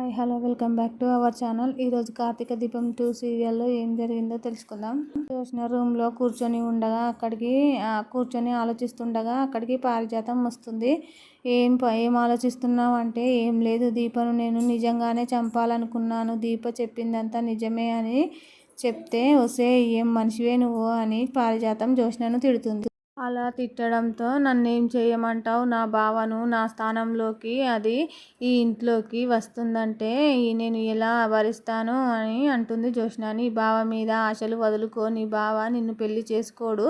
Hi hello welcome back to our channel. ఈరోజు కార్తీక దీపం 2 సీరియల్లో ఏం జరిగిందో తెలుసుకుందాం. చూసిన రూమ్లో కూర్చొని ఉండగా కూర్చొని ఆలోచిస్తుండగా అక్కడికి పారిజాతం వస్తుంది. ఏం ఆలోచిస్తున్నావు అంటే, ఏం లేదు దీపను నేను నిజంగానే చంపాలనుకున్నాను. దీప చెప్పిందంతా నిజమే అని చెప్తే, ఒసే ఏం మనిషివే నువ్వు అని పారిజాతం జ్యోత్స్నను తిడుతుంది. అలా తిట్టడంతో నన్నేం చేయమంటావు, నా బావను నా స్థానంలోకి అది ఈ ఇంట్లోకి వస్తుందంటే నేను ఎలా భరిస్తాను అని అంటుంది జ్యోత్స్న. నీ బావ మీద ఆశలు వదులుకో, నీ బావ నిన్ను పెళ్లి చేసుకోడు,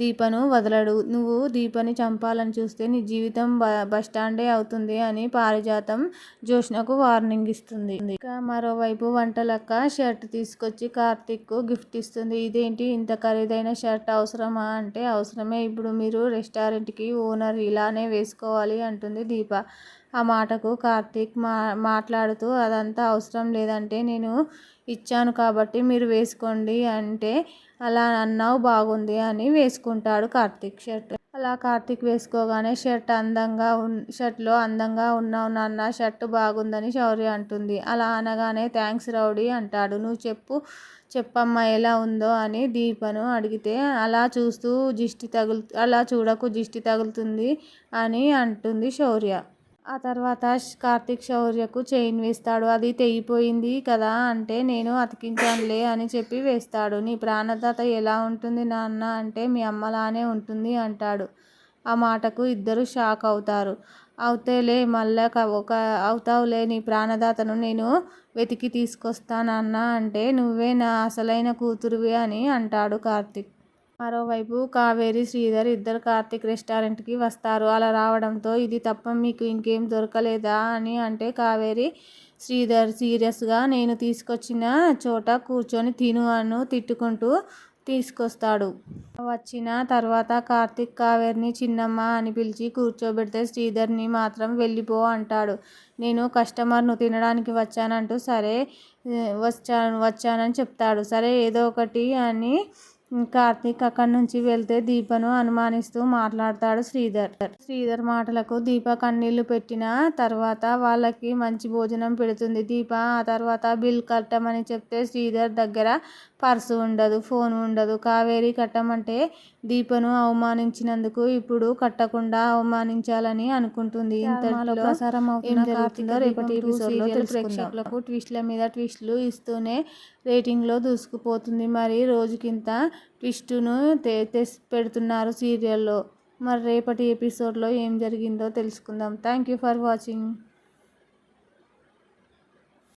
దీపను వదలడు. నువ్వు దీపని చంపాలని చూస్తే నీ జీవితం బస్టాండే అవుతుంది అని పారిజాతం జ్యోత్స్నకు వార్నింగ్ ఇస్తుంది. ఇక మరోవైపు వంటలక్క షర్ట్ తీసుకొచ్చి కార్తీక్ గిఫ్ట్ ఇస్తుంది. ఇదేంటి ఇంత ఖరీదైన షర్ట్ అవసరమా అంటే, అవసరమే, ఇప్పుడు మీరు రెస్టారెంట్కి ఓనర్, ఇలానే వేసుకోవాలి అంటుంది దీప. ఆ మాటకు కార్తీక్ మాట్లాడుతూ, అదంతా అవసరం లేదంటే నేను ఇచ్చాను కాబట్టి మీరు వేసుకోండి అంటే, అలా అన్నావు బాగుంది అని వేసుకుంటాడు కార్తీక్ షర్ట్. అలా కార్తీక్ వేసుకోగానే షర్ట్లో అందంగా ఉన్నావు నాన్న, షర్ట్ బాగుందని శౌర్య అంటుంది. అలా అనగానే థ్యాంక్స్ రౌడీ అంటాడు. నువ్వు చెప్పమ్మా ఎలా ఉందో అని దీపను అడిగితే, అలా చూడకు దిష్టి తగులుతుంది అని అంటుంది శౌర్య. ఆ తర్వాత కార్తీక్ శౌర్యకు చైన్ వేస్తాడు. అది తెగిపోయింది కదా అంటే, నేను అతికించానులే అని చెప్పి వేస్తాడు. నీ ప్రాణదాత ఎలా ఉంటుంది నాన్న అంటే, మీ అమ్మలానే ఉంటుంది అంటాడు. ఆ మాటకు ఇద్దరు షాక్ అవుతారు. అవుతావులే, నీ ప్రాణదాతను నేను వెతికి తీసుకొస్తా నాన్న అంటే, నువ్వే నా అసలైన కూతురువి అని అంటాడు కార్తీక్. మరోవైపు కావేరి, శ్రీధర్ ఇద్దరు కార్తీక్ రెస్టారెంట్కి వస్తారు. అలా రావడంతో, ఇది తప్ప మీకు ఇంకేం దొరకలేదా అని అంటే, కావేరి శ్రీధర్ సీరియస్గా, నేను తీసుకొచ్చిన చోట కూర్చొని తిను అను తిట్టుకుంటూ తీసుకొస్తాడు. వచ్చిన తర్వాత కార్తీక్ కావేరిని చిన్నమ్మ అని పిలిచి కూర్చోబెడితే, శ్రీధర్ని మాత్రం వెళ్ళిపో అంటాడు. నేను కస్టమర్ను తినడానికి వచ్చానంటూ సరే వచ్చానని చెప్తాడు. సరే ఏదో ఒకటి అని కార్తీక్ అక్కడి నుంచి వెళ్తే, దీపను అనుమానిస్తూ మాట్లాడతాడు శ్రీధర్ మాటలకు దీప కన్నీళ్లు పెట్టిన తర్వాత వాళ్ళకి మంచి భోజనం పెడుతుంది దీప. ఆ తర్వాత బిల్ కట్టమని చెప్తే, శ్రీధర్ దగ్గర పర్సు ఉండదు, ఫోన్ ఉండదు. కావేరి కట్టమంటే దీపను అవమానించినందుకు ఇప్పుడు కట్టకుండా అవమానించాలని అనుకుంటుంది. ఇంతలో ప్రసారం అవుతున్న కార్తీక రేపటి ఎపిసోడ్లో ప్రేక్షకులకు ట్విస్ట్ల మీద ట్విస్టులు ఇస్తూనే రేటింగ్లో దూసుకుపోతుంది. మరి రోజుకింత ట్విస్టును పెడుతున్నారు సీరియల్లో. మరి రేపటి ఎపిసోడ్లో ఏం జరిగిందో తెలుసుకుందాం. Thank you for watching.